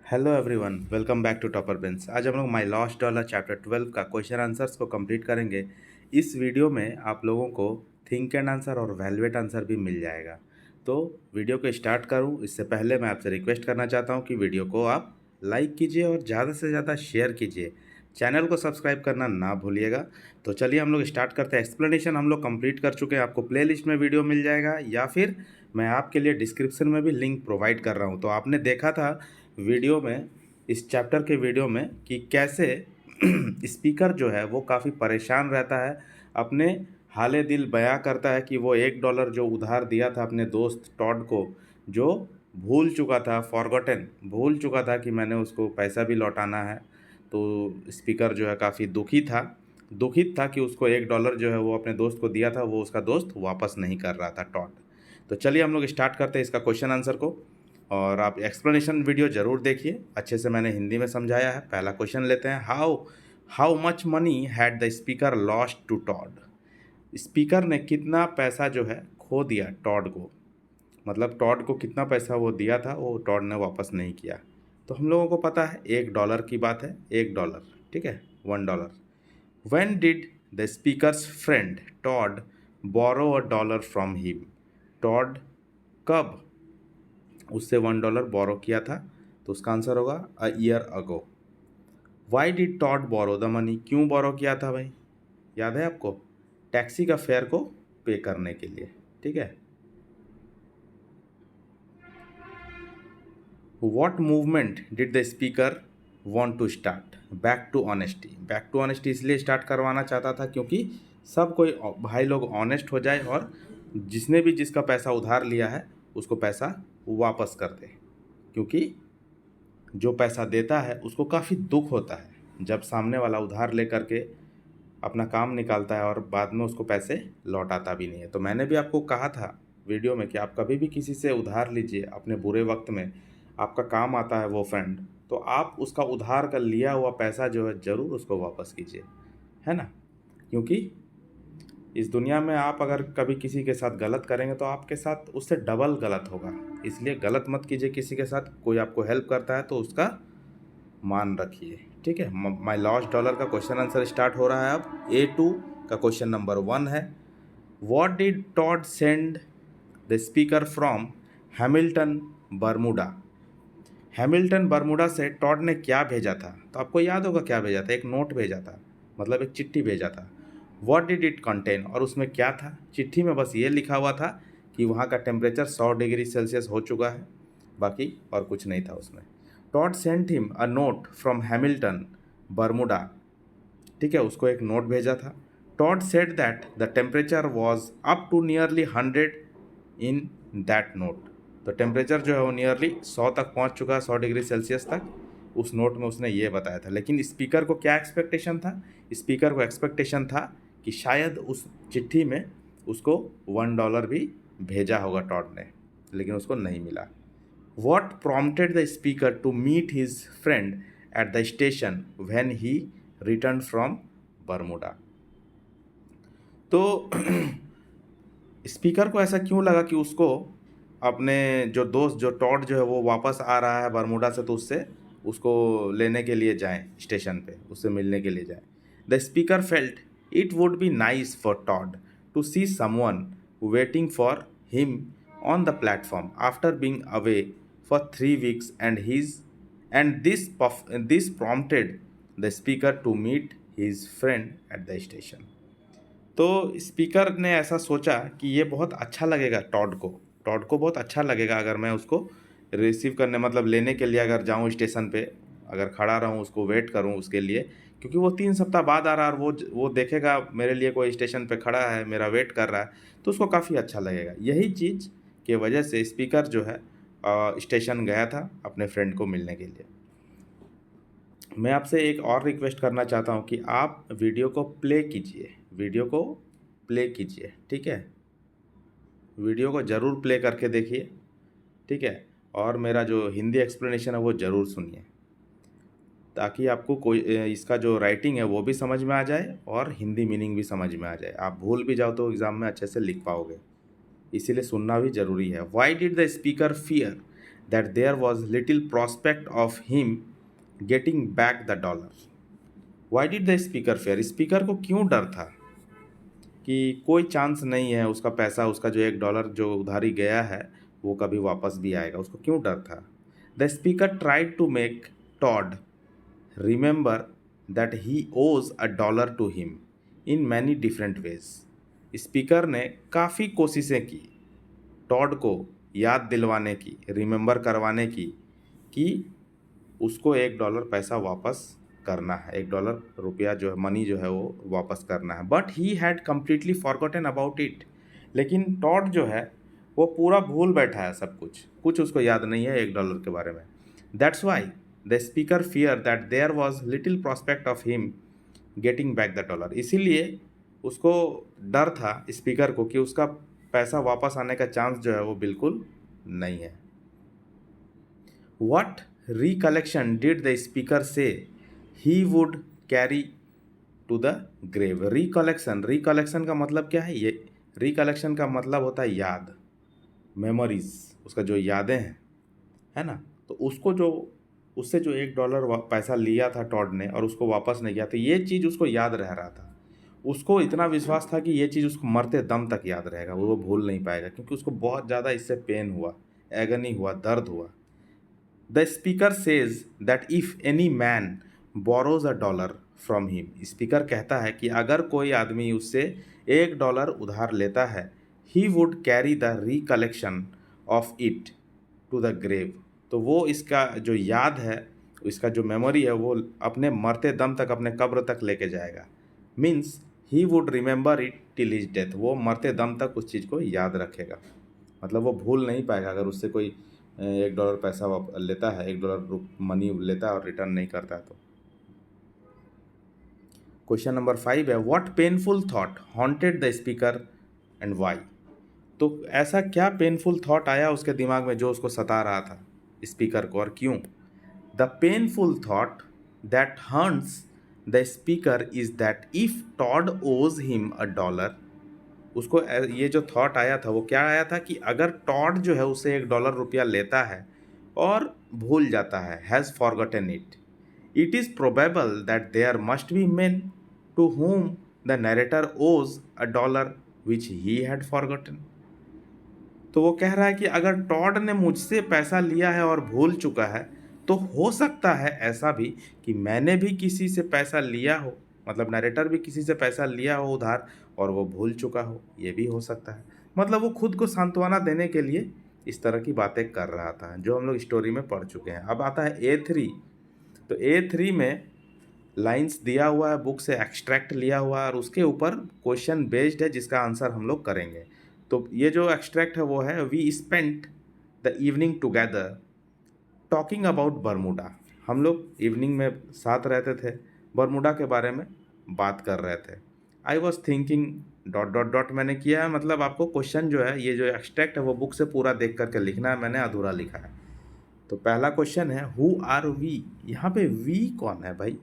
Hello everyone, welcome back to topper बेंस। आज हम लोग माई लॉस्ट डॉलर चैप्टर 12 का क्वेश्चन आंसर्स को कंप्लीट करेंगे। इस वीडियो में आप लोगों को थिंक एंड आंसर और वैल्यूएट आंसर भी मिल जाएगा। तो वीडियो को स्टार्ट करूं इससे पहले मैं आपसे रिक्वेस्ट करना चाहता हूं कि वीडियो को आप लाइक कीजिए और ज़्यादा से ज़्यादा शेयर कीजिए। चैनल को सब्सक्राइब करना ना भूलिएगा। तो चलिए हम लोग स्टार्ट करते हैं। एक्सप्लेनेशन हम लोग कंप्लीट कर चुके हैं। आपको प्लेलिस्ट में वीडियो मिल जाएगा या फिर मैं आपके लिए डिस्क्रिप्शन में भी लिंक प्रोवाइड कर रहा हूँ। तो आपने देखा था वीडियो में, इस चैप्टर के वीडियो में, कि कैसे स्पीकर जो है वो काफ़ी परेशान रहता है, अपने हाले दिल बयां करता है कि वो $1 जो उधार दिया था अपने दोस्त टॉड को, जो भूल चुका था, फॉरगॉटन भूल चुका था कि मैंने उसको पैसा भी लौटाना है। तो स्पीकर जो है काफ़ी दुखित था कि उसको $1 जो है वो अपने दोस्त को दिया था, वो उसका दोस्त वापस नहीं कर रहा था, टॉड। तो चलिए हम लोग स्टार्ट करते हैं इसका क्वेश्चन आंसर को। और आप एक्सप्लेनेशन वीडियो ज़रूर देखिए, अच्छे से मैंने हिंदी में समझाया है। पहला क्वेश्चन लेते हैं। How how much money had the speaker lost to Todd. Speaker ने कितना पैसा जो है खो दिया टॉड को, मतलब टॉड को कितना पैसा वो दिया था वो टॉड ने वापस नहीं किया। तो हम लोगों को पता है $1 की बात है, $1, ठीक है, $1। When did the speaker's friend Todd borrow a dollar from him? Todd कब उससे $1 बोरो किया था? तो उसका आंसर होगा a year ago. Why did Todd borrow the money? क्यों बोरो किया था भाई? याद है आपको? टैक्सी का फेयर को पे करने के लिए, ठीक है। What movement did the speaker want to start? Back to honesty. Back to honesty इसलिए स्टार्ट करवाना चाहता था क्योंकि सब कोई भाई लोग ऑनेस्ट हो जाए और जिसने भी जिसका पैसा उधार लिया है उसको पैसा वापस कर दे। क्योंकि जो पैसा देता है उसको काफ़ी दुख होता है जब सामने वाला उधार लेकर के अपना काम निकालता है और बाद में उसको पैसे लौटाता भी नहीं है। तो मैंने भी आपको कहा था वीडियो में कि आप कभी भी किसी से उधार लीजिए अपने बुरे वक्त में, आपका काम आता है वो फ्रेंड, तो आप उसका उधार का लिया हुआ पैसा जो है ज़रूर उसको वापस कीजिए, है ना। क्योंकि इस दुनिया में आप अगर कभी किसी के साथ गलत करेंगे तो आपके साथ उससे डबल गलत होगा। इसलिए गलत मत कीजिए किसी के साथ। कोई आपको हेल्प करता है तो उसका मान रखिए, ठीक है। माई लॉस्ट डॉलर का क्वेश्चन आंसर स्टार्ट हो रहा है अब। A2 का क्वेश्चन नंबर 1 है। What did Todd send the speaker from Hamilton Bermuda? Hamilton Bermuda से टॉड ने क्या भेजा था? तो आपको याद होगा क्या भेजा था? एक नोट भेजा था, मतलब एक चिट्ठी भेजा था। What did it contain? और उसमें क्या था? चिट्ठी में बस ये लिखा हुआ था कि वहाँ का टेम्परेचर 100 डिग्री सेल्सियस हो चुका है, बाकी और कुछ नहीं था उसमें। Todd sent him a note from Hamilton Bermuda, ठीक है, उसको एक नोट भेजा था। Todd said that the temperature was up to nearly 100 in that note. तो टेम्परेचर जो है वो नियरली 100 तक पहुंच चुका है, 100 डिग्री सेल्सियस तक। उस नोट में उसने ये बताया था। लेकिन स्पीकर को क्या एक्सपेक्टेशन था? स्पीकर को एक्सपेक्टेशन था कि शायद उस चिट्ठी में उसको $1 भी भेजा होगा टॉड ने, लेकिन उसको नहीं मिला। What prompted the speaker to meet his friend at the station when he returned from Bermuda? तो स्पीकर को ऐसा क्यों लगा कि उसको अपने जो दोस्त जो टॉड जो है वो वापस आ रहा है बर्मुडा से, तो उससे उसको लेने के लिए जाएं, स्टेशन पे उससे मिलने के लिए जाएं। The speaker felt it would be nice for Todd to see someone waiting for him on the platform after being away for 3 weeks and this prompted the speaker to meet his friend at the station। तो speaker ने ऐसा सोचा कि ये बहुत अच्छा लगेगा Tod को बहुत अच्छा लगेगा अगर मैं उसको रिसीव करने, मतलब लेने के लिए अगर जाऊँ स्टेशन पे, अगर खड़ा रहूँ उसको वेट करूँ उसके लिए, क्योंकि वो 3 सप्ताह बाद आ रहा है और वो देखेगा मेरे लिए कोई स्टेशन पे खड़ा है, मेरा वेट कर रहा है, तो उसको काफ़ी अच्छा लगेगा। यही चीज़ के वजह से स्पीकर जो है स्टेशन गया था अपने फ्रेंड को मिलने के लिए। मैं आपसे एक और रिक्वेस्ट करना चाहता हूँ कि आप वीडियो को प्ले कीजिए, ठीक है। वीडियो को ज़रूर प्ले करके देखिए, ठीक है। और मेरा जो हिंदी एक्सप्लेनेशन है वो ज़रूर सुनिए, ताकि आपको कोई इसका जो राइटिंग है वो भी समझ में आ जाए और हिंदी मीनिंग भी समझ में आ जाए। आप भूल भी जाओ तो एग्ज़ाम में अच्छे से लिख पाओगे, इसीलिए सुनना भी ज़रूरी है। Why did the speaker fear that there was little prospect of him getting back the dollar. Why did the speaker fear? Speaker को क्यों डर था कि कोई चांस नहीं है उसका पैसा, उसका जो $1 जो उधारी गया है वो कभी वापस भी आएगा? उसको क्यों डर था? The speaker tried to make Todd remember that he owes $1 to him in many different ways. Speaker ने काफ़ी कोशिशें की टॉड को याद दिलवाने की, रिमेंबर करवाने की कि उसको $1 पैसा वापस करना है, $1 रुपया जो है, मनी जो है वो वापस करना है. But he had completely forgotten about it. लेकिन टॉड जो है वो पूरा भूल बैठा है सब कुछ, कुछ उसको याद नहीं है $1 के बारे में. That's why the speaker fear that there was little prospect of him getting back the $1. इसीलिए उसको डर था स्पीकर को कि उसका पैसा वापस आने का चांस जो है वो बिल्कुल नहीं है. What recollection did the speaker say he would carry to the grave? Recollection का मतलब क्या है? ये recollection का मतलब होता है याद, memories, उसका जो यादें हैं, है ना. तो उसको जो उससे जो $1 पैसा लिया था टॉड ने और उसको वापस नहीं किया, तो ये चीज़ उसको याद रह रहा था. उसको इतना विश्वास था कि ये चीज़ उसको मरते दम तक याद रहेगा, वो भूल नहीं पाएगा, क्योंकि उसको बहुत ज़्यादा इससे पेन हुआ, एगनी हुआ, दर्द हुआ. The speaker says that if any man borrows $1 from him. Speaker कहता है कि अगर कोई आदमी उससे $1 उधार लेता है, he would carry the recollection of it to the grave. तो वो इसका जो याद है, इसका जो मेमोरी है, वो अपने मरते दम तक, अपने कब्र तक लेके जाएगा. Means he would remember it till his death. वो मरते दम तक उस चीज़ को याद रखेगा, मतलब वो भूल नहीं पाएगा. अगर उससे कोई $1 पैसा लेता है, $1 मनी लेता है और रिटर्न नहीं करता है तो. क्वेश्चन नंबर 5 है, what painful thought haunted the speaker and why. तो ऐसा क्या पेनफुल थॉट आया उसके दिमाग में जो उसको सता रहा था स्पीकर को, और क्यों? The painful thought that haunts the speaker is that if Todd owes him $1. उसको ये जो थॉट आया था वो क्या आया था कि अगर टॉड जो है उसे $1 रुपया लेता है और भूल जाता है, has forgotten it, it is probable that there must be men to whom the narrator owes $1 which he had forgotten. तो वो कह रहा है कि अगर टॉड ने मुझसे पैसा लिया है और भूल चुका है, तो हो सकता है ऐसा भी कि मैंने भी किसी से पैसा लिया हो, मतलब नरेटर भी किसी से पैसा लिया हो उधार और वो भूल चुका हो, ये भी हो सकता है. मतलब वो खुद को सांत्वना देने के लिए इस तरह की बातें कर रहा था, जो हम लोग स्टोरी में पढ़ चुके हैं. अब आता है A3. तो A3 में लाइंस दिया हुआ है, बुक से एक्सट्रैक्ट लिया हुआ है और उसके ऊपर क्वेश्चन बेस्ड है जिसका आंसर हम लोग करेंगे. तो ये जो एक्सट्रैक्ट है वो है, we spent the evening together talking about Bermuda. हम लोग इवनिंग में साथ रहते थे, बरमूडा के बारे में बात कर रहे थे. I was thinking dot dot dot मैंने किया है, मतलब आपको क्वेश्चन जो है, ये जो एक्सट्रैक्ट है वो बुक से पूरा देख करके लिखना है, मैंने अधूरा लिखा है. तो पहला क्वेश्चन है, हु आर वी. यहाँ पे वी कौन है भाई?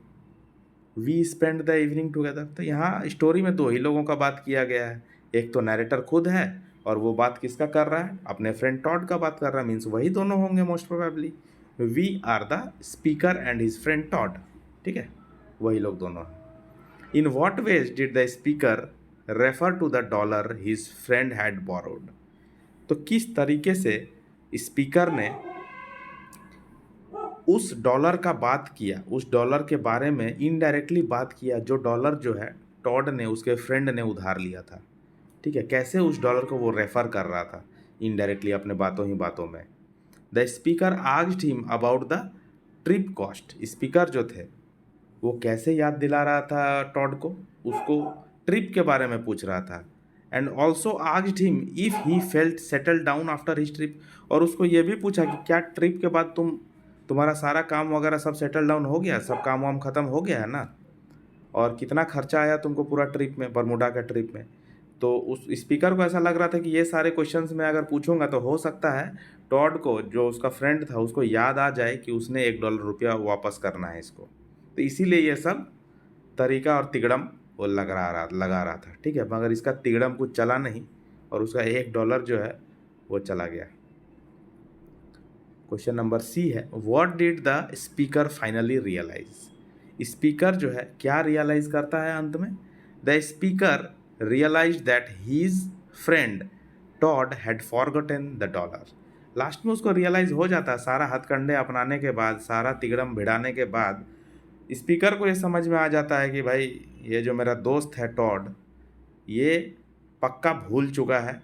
We spend the evening together. तो यहाँ स्टोरी में दो ही लोगों का बात किया गया है, एक तो नरेटर खुद है और वो बात किसका कर रहा है? अपने फ्रेंड टॉड का बात कर रहा है. मीन्स वही दोनों होंगे most probably. We are the speaker and his friend Todd. ठीक है, वही लोग दोनों हैं. In what ways did the speaker refer to the $1 his friend had borrowed. तो किस तरीके से स्पीकर ने उस $1 का बात किया, उस $1 के बारे में इनडायरेक्टली बात किया, जो $1 जो है टॉड ने, उसके फ्रेंड ने उधार लिया था. ठीक है, कैसे उस $1 को वो रेफ़र कर रहा था इनडायरेक्टली अपने बातों ही बातों में. The speaker asked him about the trip cost. Speaker जो थे वो कैसे याद दिला रहा था टॉड को, उसको ट्रिप के बारे में पूछ रहा था. And also asked him if he felt settle down after his trip. और उसको ये भी पूछा कि क्या ट्रिप के बाद तुम्हारा सारा काम वगैरह सब सेटल डाउन हो गया, सब काम वाम ख़त्म हो गया है ना, और कितना खर्चा आया तुमको पूरा ट्रिप में, बरमूडा का ट्रिप में. तो उस स्पीकर को ऐसा लग रहा था कि ये सारे क्वेश्चंस मैं अगर पूछूंगा तो हो सकता है टॉड को, जो उसका फ्रेंड था, उसको याद आ जाए कि उसने $1 रुपया वापस करना है इसको. तो इसीलिए ये सब तरीका और तिगड़म वो लगा रहा था. ठीक है, मगर इसका तिगड़म कुछ चला नहीं और उसका $1 जो है वो चला गया. क्वेश्चन नंबर सी है, what did the speaker finally realise. Speaker जो है क्या रियलाइज करता है अंत में? The speaker realise that his friend Todd had forgotten the dollar. Last में उसको रियलाइज हो जाता है, सारा हथकंडे अपनाने के बाद, सारा तिगड़म भिड़ाने के बाद स्पीकर को ये समझ में आ जाता है कि भाई ये जो मेरा दोस्त है टॉड, ये पक्का भूल चुका है,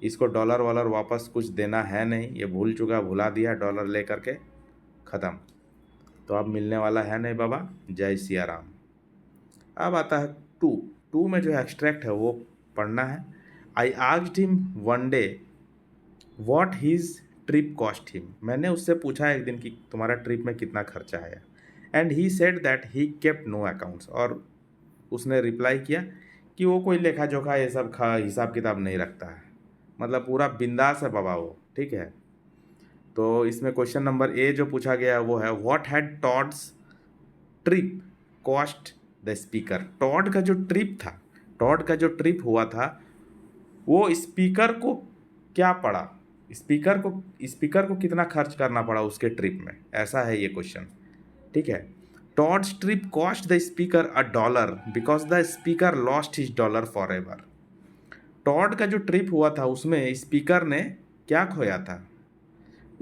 इसको डॉलर वॉलर वापस कुछ देना है नहीं, ये भूल चुका, भुला दिया डॉलर ले करके, ख़त्म, तो अब मिलने वाला है नहीं बाबा, जय सिया राम। अब आता है टू में जो एक्सट्रैक्ट है वो पढ़ना है। I asked him one day what his trip cost him. मैंने उससे पूछा एक दिन कि तुम्हारा ट्रिप में कितना खर्चा आया, and he said that he kept no accounts. और उसने रिप्लाई किया कि वो कोई लेखा जोखा ये सब हिसाब किताब नहीं रखता है, मतलब पूरा बिंदास है बाबा वो, ठीक है। तो इसमें क्वेश्चन नंबर ए जो पूछा गया है वो है, what had Todd's trip cost the speaker. Todd का जो ट्रिप था, टॉड का जो ट्रिप हुआ था वो स्पीकर को क्या पड़ा, स्पीकर को कितना खर्च करना पड़ा उसके ट्रिप में, ऐसा है ये क्वेश्चन, ठीक है। Todd's trip cost the speaker $1 because the speaker lost his dollar for ever. Todd का जो ट्रिप हुआ था उसमें स्पीकर ने क्या खोया था?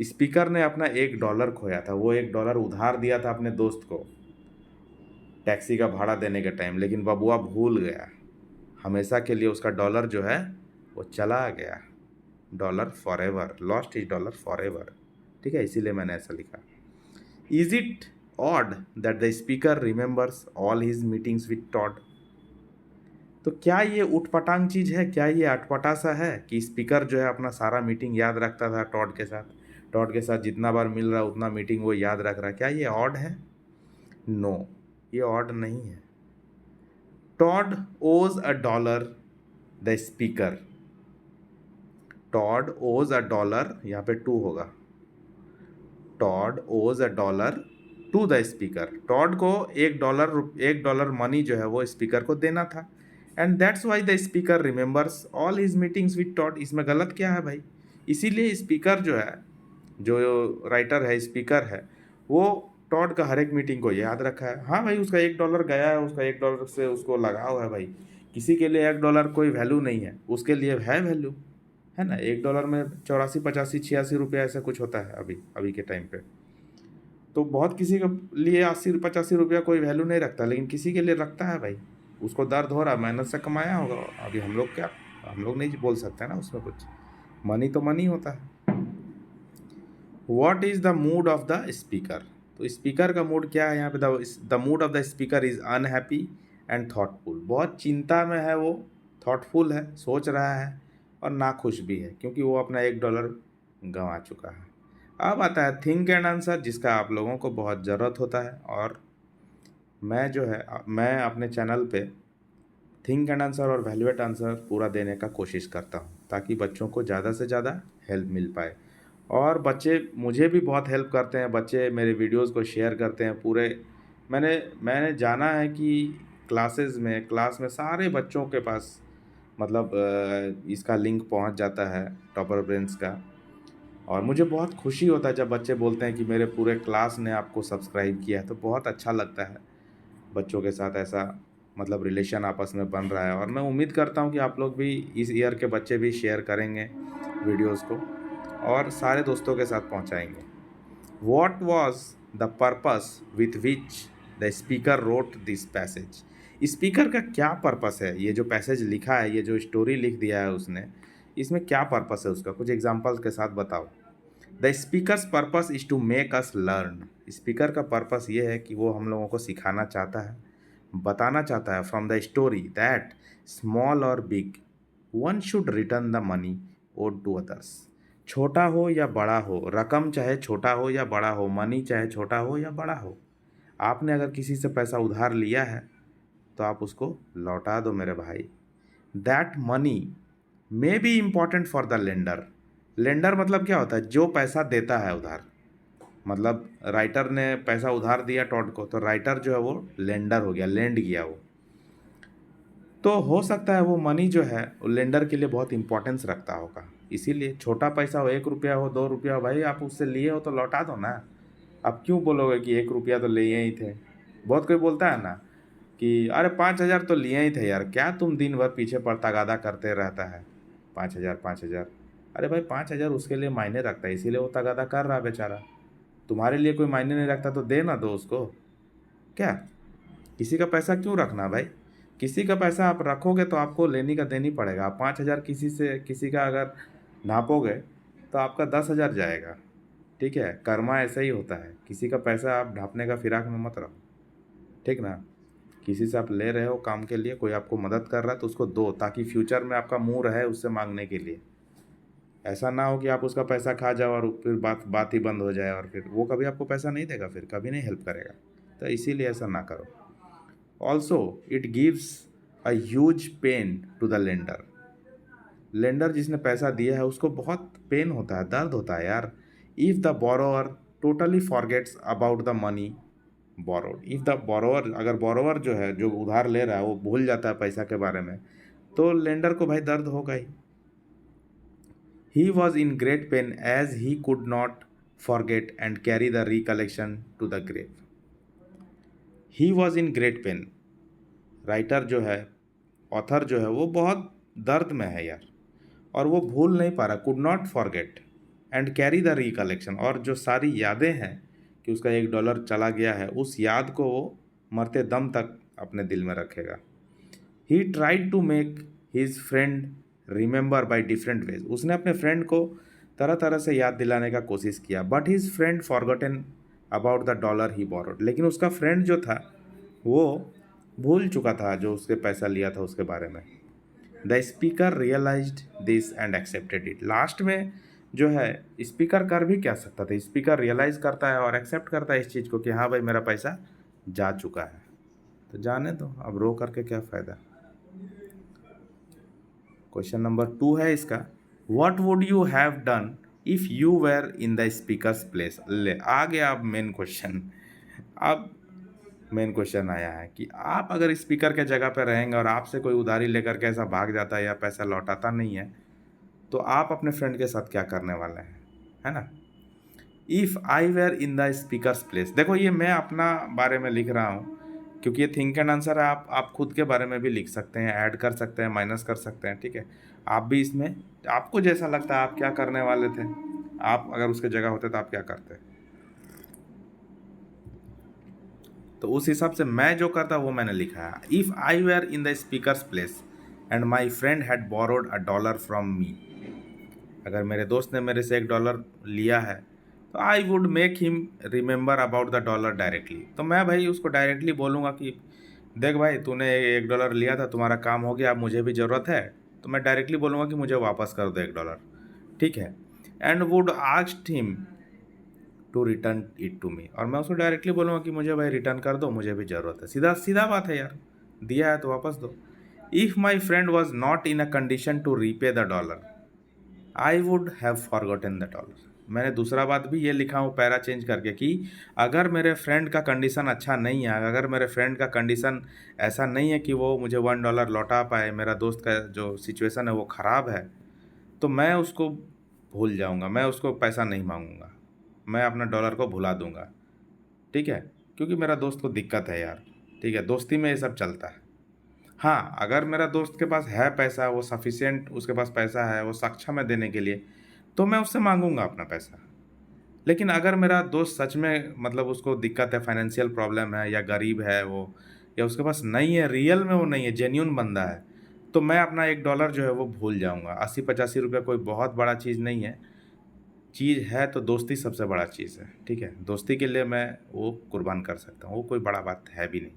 स्पीकर ने अपना $1 खोया था। वो $1 उधार दिया था अपने दोस्त को टैक्सी का भाड़ा देने के टाइम, लेकिन बबुआ भूल गया, हमेशा के लिए उसका डॉलर जो है वो चला गया, dollar for ever, lost his dollar for ever, ठीक है, इसीलिए मैंने ऐसा लिखा। Is it odd that the speaker remembers all his meetings with Todd. तो क्या ये उटपटांग चीज़ है, क्या ये अटपटा सा है कि स्पीकर जो है अपना सारा मीटिंग याद रखता था टॉड के साथ, टॉड के साथ जितना बार मिल रहा उतना मीटिंग वो याद रख रहा है, क्या ये ऑड है? नो, ये ऑड नहीं है। टॉड ओज $1 द स्पीकर, टॉड ओज $1, यहाँ पे 2 होगा, टॉड ओज $1 टू द स्पीकर। टॉड को $1 मनी जो है वो स्पीकर को देना था, and that's why the speaker remembers all his meetings with Todd. इसमें गलत क्या है भाई? इसीलिए स्पीकर जो है, जो राइटर है, स्पीकर है, वो टॉड का हर एक मीटिंग को याद रखा है। हाँ भाई, उसका $1 गया है, उसका $1 से उसको लगाव है भाई, किसी के लिए $1 कोई वैल्यू नहीं है, उसके लिए है वैल्यू, है ना। $1 में 84, 85, 86 रुपया ऐसा कुछ होता है अभी के टाइम पे। तो बहुत किसी के लिए 80, 85 रुपया कोई वैल्यू नहीं रखता, लेकिन किसी के लिए रखता है भाई, उसको दर्द हो रहा, मेहनत से कमाया होगा। अभी हम लोग नहीं बोल सकते ना उसमें कुछ, मनी तो मनी होता है। What is the mood off the speaker. तो स्पीकर का मूड क्या है यहाँ पे? The mood off the speaker is unhappy and thoughtful. बहुत चिंता में है वो, थॉटफुल है, सोच रहा है, और नाखुश भी है क्योंकि वो अपना $1 गंवा चुका है। अब आता है थिंक एंड आंसर, जिसका आप लोगों को बहुत ज़रूरत होता है, और मैं अपने चैनल पे थिंक एंड आंसर और वैल्यूएट आंसर पूरा देने का कोशिश करता हूँ, ताकि बच्चों को ज़्यादा से ज़्यादा हेल्प मिल पाए। और बच्चे मुझे भी बहुत हेल्प करते हैं, बच्चे मेरे वीडियोस को शेयर करते हैं पूरे। मैंने जाना है कि क्लास में सारे बच्चों के पास मतलब इसका लिंक पहुंच जाता है टॉपर ब्रेन्स का, और मुझे बहुत खुशी होता है जब बच्चे बोलते हैं कि मेरे पूरे क्लास ने आपको सब्सक्राइब किया है। तो बहुत अच्छा लगता है बच्चों के साथ ऐसा मतलब रिलेशन आपस में बन रहा है, और मैं उम्मीद करता हूँ कि आप लोग भी इस ईयर के बच्चे भी शेयर करेंगे वीडियोज़ को और सारे दोस्तों के साथ पहुंचाएंगे। What was the purpose with which the speaker wrote this passage? Speaker का क्या पर्पस है? ये जो पैसेज लिखा है, ये जो स्टोरी लिख दिया है उसने, इसमें क्या पर्पस है उसका? कुछ एग्जांपल्स के साथ बताओ। The speaker's purpose is to make us learn. Speaker का पर्पस ये है कि वो हम लोगों को सिखाना चाहता है, बताना चाहता है from the story that small और big one should return the money owed to others. छोटा हो या बड़ा हो, रकम चाहे छोटा हो या बड़ा हो, मनी चाहे छोटा हो या बड़ा हो, आपने अगर किसी से पैसा उधार लिया है तो आप उसको लौटा दो मेरे भाई। That money may be important for the lender. Lender मतलब क्या होता है? जो पैसा देता है उधार। मतलब राइटर ने पैसा उधार दिया टॉड को, तो राइटर जो है वो लेंडर हो गया, लेंड किया वो। तो हो सकता है वो मनी जो है वो लेंडर के लिए बहुत इंपॉर्टेंस रखता होगा, इसीलिए छोटा पैसा हो, 1 रुपया हो, 2 रुपया हो, भाई आप उससे लिए हो तो लौटा दो ना। आप क्यों बोलोगे कि 1 रुपया तो लिए ही थे। बहुत कोई बोलता है ना कि अरे 5,000 तो लिए ही थे यार, क्या तुम दिन भर पीछे पर तगादा करते रहता है। 5,000 5,000, अरे भाई 5,000 उसके लिए मायने रखता है, इसीलिए वो तगादा कर रहा है बेचारा। तुम्हारे लिए कोई मायने नहीं रखता तो दे ना दो उसको। क्या, किसी का पैसा क्यों रखना भाई। किसी का पैसा आप रखोगे तो आपको लेनी का देनी पड़ेगा। आप 5,000 किसी से, किसी का अगर नापोगे तो आपका 10,000 जाएगा। ठीक है, कर्मा ऐसा ही होता है। किसी का पैसा आप ढांपने का फिराक में मत रहो, ठीक ना। किसी से आप ले रहे हो काम के लिए, कोई आपको मदद कर रहा है तो उसको दो, ताकि फ्यूचर में आपका मुंह रहे उससे मांगने के लिए। ऐसा ना हो कि आप उसका पैसा खा जाओ और फिर बात बात ही बंद हो जाए और फिर वो कभी आपको पैसा नहीं देगा, फिर कभी नहीं हेल्प करेगा। तो इसीलिए ऐसा ना करो। Also it gives a huge pain to the lender. Lender जिसने पैसा दिया है उसको बहुत पेन होता है, दर्द होता है यार। If the borrower totally forgets about the money borrowed. If the borrower, अगर बोरोअर जो है, जो उधार ले रहा है, वो भूल जाता है पैसा के बारे में, तो लेंडर को भाई दर्द होगा ही। He was in great pain as he could not forget and carry the recollection to the grave. He was in great pain. Writer जो है, ऑथर जो है, वो बहुत दर्द में है यार, और वो भूल नहीं पा रहा। Could not forget and carry the recollection, और जो सारी यादें हैं कि उसका $1 चला गया है, उस याद को वो मरते दम तक अपने दिल में रखेगा। He tried to make his friend remember by different ways. उसने अपने फ्रेंड को तरह तरह से याद दिलाने का कोशिश किया, but his friend forgotten about the dollar he borrowed. लेकिन उसका फ्रेंड जो था वो भूल चुका था जो उसके पैसा लिया था उसके बारे में। The speaker realised this and accepted it. Last में जो है, स्पीकर कर भी क्या सकता था, स्पीकर रियलाइज़ करता है और एक्सेप्ट करता है इस चीज़ को कि हाँ भाई मेरा पैसा जा चुका है, तो जाने दो, अब रो करके क्या फ़ायदा। क्वेश्चन नंबर 2 है इसका, what would you have done if you were in the speaker's place. ले आ गया अब मेन क्वेश्चन। अब मेन क्वेश्चन आया है कि आप अगर स्पीकर के जगह पर रहेंगे और आपसे कोई उधारी लेकर के ऐसा भाग जाता है या पैसा लौटाता नहीं है, तो आप अपने फ्रेंड के साथ क्या करने वाले हैं, है ना। If I were in the speaker's place, देखो ये मैं अपना बारे में लिख रहा हूँ क्योंकि ये थिंक एंड आंसर है। आप खुद के बारे में भी लिख सकते हैं, ऐड कर सकते हैं, माइनस कर सकते हैं, ठीक है। आप भी इसमें, आपको जैसा लगता है आप क्या करने वाले थे, आप अगर उसके जगह होते तो आप क्या करते। तो उस हिसाब से मैं जो करता वो मैंने लिखा है। If I were in the speaker's place and my friend had borrowed $1 from me. अगर मेरे दोस्त ने मेरे से $1 लिया है तो I would make him remember about the dollar directly. तो मैं भाई उसको डायरेक्टली बोलूँगा कि देख भाई तूने $1 लिया था, तुम्हारा काम हो गया, अब मुझे भी ज़रूरत है, तो मैं डायरेक्टली बोलूँगा कि मुझे वापस कर दो $1, ठीक है। And would asked him to return it to me, और मैं उसको डायरेक्टली बोलूँगा कि मुझे भाई रिटर्न कर दो, मुझे भी ज़रूरत है। सीधा सीधा बात है यार, दिया है तो वापस दो। If my friend was not in a condition to repay the dollar I would have forgotten the dollar. मैंने दूसरा बात भी ये लिखा हूँ पैरा चेंज करके कि अगर मेरे फ्रेंड का कंडीशन अच्छा नहीं है, अगर मेरे फ्रेंड का कंडीशन ऐसा नहीं है कि वो मुझे $1 लौटा पाए, मेरा दोस्त का जो सिचुएशन है वो ख़राब है, तो मैं उसको भूल जाऊँगा, मैं उसको पैसा नहीं मांगूंगा, मैं अपना डॉलर को भुला दूँगा, ठीक है। क्योंकि मेरा दोस्त को दिक्कत है यार, ठीक है, दोस्ती में ये सब चलता है। हाँ, अगर मेरा दोस्त के पास है पैसा, वो सफिशिएंट उसके पास पैसा है, वो सक्षम है देने के लिए, तो मैं उससे मांगूंगा अपना पैसा। लेकिन अगर मेरा दोस्त सच में मतलब उसको दिक्कत है, फाइनेंशियल प्रॉब्लम है, या गरीब है वो, या उसके पास नहीं है, रियल में वो नहीं है, जेन्यून बंदा है, तो मैं अपना $1 जो है वो भूल जाऊंगा। 80-85 रुपये कोई बहुत बड़ा चीज़ नहीं है, चीज़ है तो दोस्ती सबसे बड़ा चीज़ है, ठीक है। दोस्ती के लिए मैं वो कुर्बान कर सकता हूँ, वो कोई बड़ा बात है भी नहीं,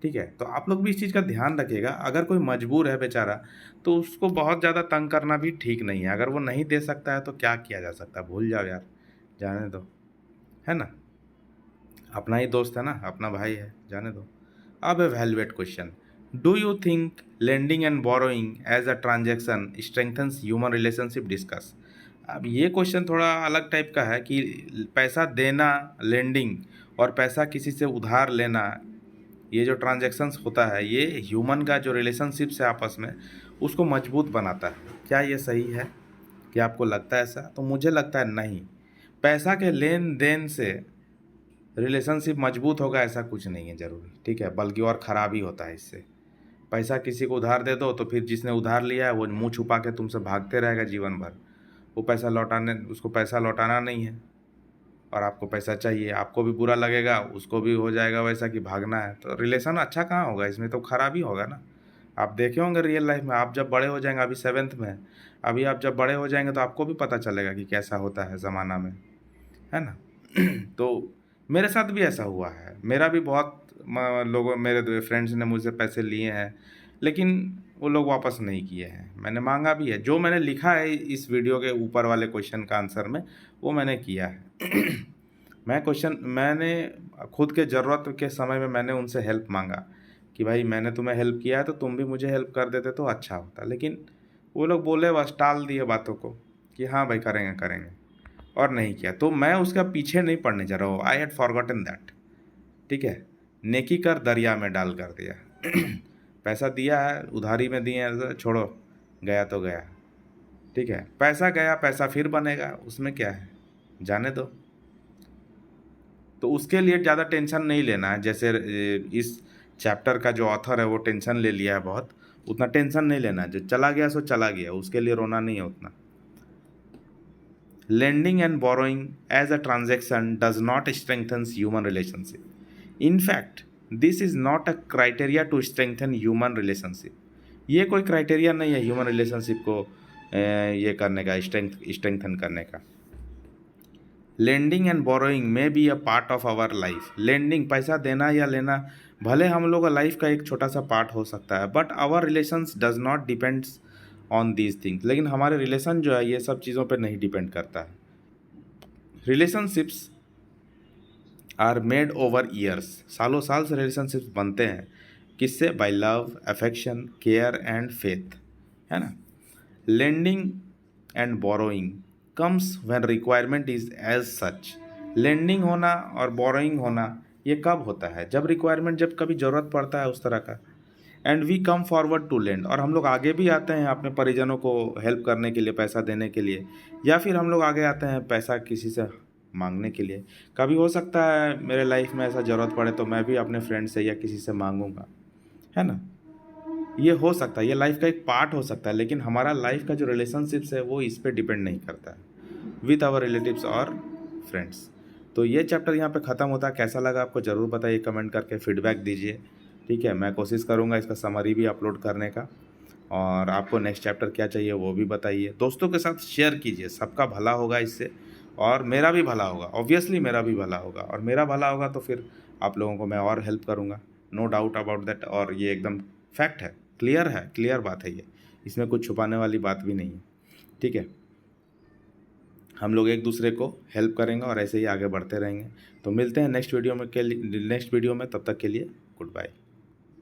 ठीक है। तो आप लोग भी इस चीज़ का ध्यान रखिएगा। अगर कोई मजबूर है बेचारा तो उसको बहुत ज़्यादा तंग करना भी ठीक नहीं है। अगर वो नहीं दे सकता है तो क्या किया जा सकता है, भूल जाओ यार, जाने दो, है ना। अपना ही दोस्त है ना, अपना भाई है, जाने दो। अब evaluate question, do you think lending and borrowing as a transaction strengthens human relationship, discuss. अब ये क्वेश्चन थोड़ा अलग टाइप का है कि पैसा देना, लेंडिंग, और पैसा किसी से उधार लेना, ये जो ट्रांजैक्शंस होता है ये ह्यूमन का जो रिलेशनशिप्स है आपस में उसको मजबूत बनाता है। क्या ये सही है? क्या आपको लगता है ऐसा? तो मुझे लगता है नहीं। पैसा के लेन देन से रिलेशनशिप मजबूत होगा ऐसा कुछ नहीं है ज़रूरी, ठीक है, बल्कि और ख़राब ही होता है इससे। पैसा किसी को उधार दे दो तो फिर जिसने उधार लिया है वो मुंह छुपा के तुमसे भागते रहेगा जीवन भर। वो पैसा लौटाने उसको पैसा लौटाना नहीं है और आपको पैसा चाहिए, आपको भी बुरा लगेगा, उसको भी हो जाएगा वैसा कि भागना है, तो रिलेशन अच्छा कहाँ होगा, इसमें तो खराब ही होगा ना। आप देखे होंगे रियल लाइफ में, आप जब बड़े हो जाएंगे, अभी 7th में हैं, अभी आप जब बड़े हो जाएंगे तो आपको भी पता चलेगा कि कैसा होता है ज़माना में, है ना। तो मेरे साथ भी ऐसा हुआ है, मेरा भी बहुत लोगों मेरे फ्रेंड्स ने मुझसे पैसे लिए हैं, लेकिन वो लोग वापस नहीं किए हैं। मैंने मांगा भी है, जो मैंने लिखा है इस वीडियो के ऊपर वाले क्वेश्चन का आंसर में, वो मैंने किया है। मैंने खुद के ज़रूरत के समय में मैंने उनसे हेल्प मांगा कि भाई मैंने तुम्हें हेल्प किया है तो तुम भी मुझे हेल्प कर देते तो अच्छा होता, लेकिन वो लोग बोले, बस टाल दिए बातों को कि हाँ भाई करेंगे करेंगे, और नहीं किया। तो मैं उसका पीछे नहीं पड़ने जा रहा हूँ, आई हैड फॉरगॉटन दैट, ठीक है। नेकी कर दरिया में डाल कर दिया। पैसा दिया है, उधारी में दिए हैं, तो छोड़ो, गया तो गया, ठीक है। पैसा गया, पैसा फिर बनेगा, उसमें क्या है, जाने दो। तो उसके लिए ज़्यादा टेंशन नहीं लेना है, जैसे इस चैप्टर का जो ऑथर है वो टेंशन ले लिया है बहुत, उतना टेंशन नहीं लेना है। जो चला गया सो चला गया, उसके लिए रोना नहीं है उतना। Lending and borrowing as a transaction does not strengthen human relationship. In fact, this is not a criteria to strengthen human relationship. ये कोई क्राइटेरिया नहीं है ह्यूमन रिलेशनशिप को ये करने का, स्ट्रेंथन करने का। लेंडिंग एंड बोरोइंग में be a part of our life. Lending पैसा देना या लेना भले हम लोग का लाइफ का एक छोटा सा पार्ट हो सकता है, but our relations does not depends on these things. लेकिन हमारे रिलेशन जो है ये सब चीज़ों पर नहीं डिपेंड करता है। Relationships are made over years, सालों साल से रिलेशनशिप्स बनते हैं, किससे? By love, affection, care and faith, है ना। Lending and borrowing comes when requirement is as such. Lending होना और बोरोइंग होना ये कब होता है? जब रिक्वायरमेंट, जब कभी ज़रूरत पड़ता है उस तरह का। And we come forward to lend, और हम लोग आगे भी आते हैं अपने परिजनों को हेल्प करने के लिए, पैसा देने के लिए, या फिर हम लोग आगे आते हैं पैसा किसी से मांगने के लिए। कभी हो सकता है मेरे लाइफ में ऐसा ज़रूरत पड़े तो मैं भी अपने फ्रेंड से या किसी से मांगूंगा, है ना। ये हो सकता है, ये लाइफ का एक पार्ट हो सकता है, लेकिन हमारा लाइफ का जो रिलेशनशिप्स है वो इस पर डिपेंड नहीं करता है विथ आवर रिलेटिव्स और फ्रेंड्स। तो ये चैप्टर यहाँ पे ख़त्म होता है। कैसा लगा आपको ज़रूर बताइए, कमेंट करके फीडबैक दीजिए, ठीक है। मैं कोशिश करूँगा इसका समरी भी अपलोड करने का, और आपको नेक्स्ट चैप्टर क्या चाहिए वो भी बताइए। दोस्तों के साथ शेयर कीजिए, सबका भला होगा इससे, और मेरा भी भला होगा, ऑब्वियसली मेरा भी भला होगा, और मेरा भला होगा तो फिर आप लोगों को मैं और हेल्प करूँगा, नो डाउट अबाउट दैट। और ये एकदम फैक्ट है, क्लियर बात है ये, इसमें कुछ छुपाने वाली बात भी नहीं है, ठीक है। हम लोग एक दूसरे को हेल्प करेंगे और ऐसे ही आगे बढ़ते रहेंगे। तो मिलते हैं नेक्स्ट वीडियो में, तब तक के लिए गुड बाय।